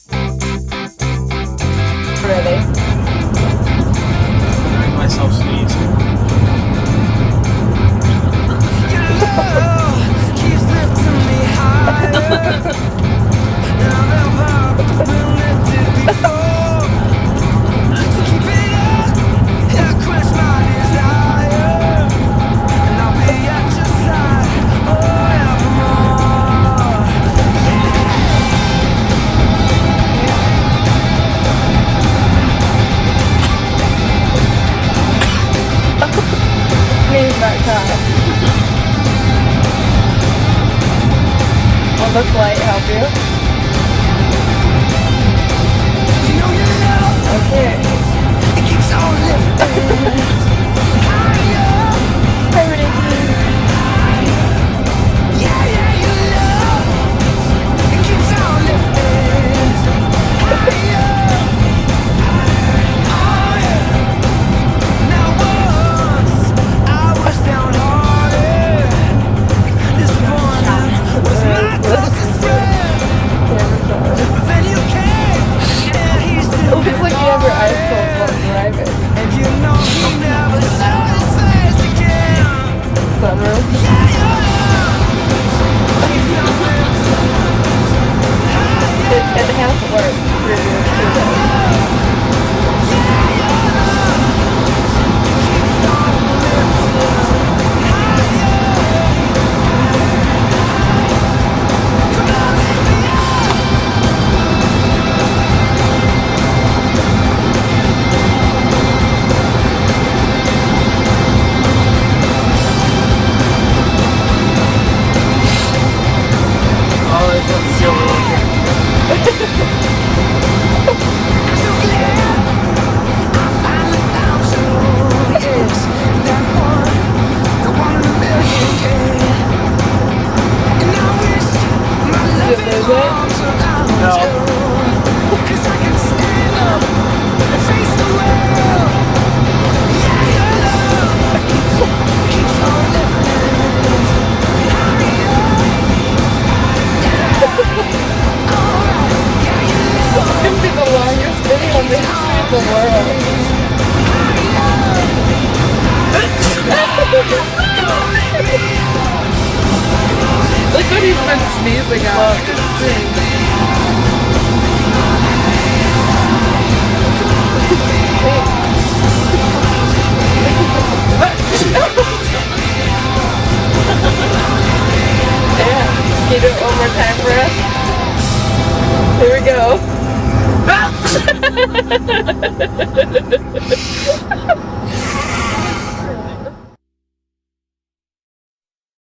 Ready? I make myself sneeze. Sneeze that time. Will this light help you? Okay. Hi, Renee. It looks like you have your eyes closed while driving. Sunroof. It has worked previously though. Oh, it's a silver. Did you lose it? No. It's gonna be the longest video in the history of the world. Look what he's been sneezing on. Yeah. Can you do it one more time for us? Here we go.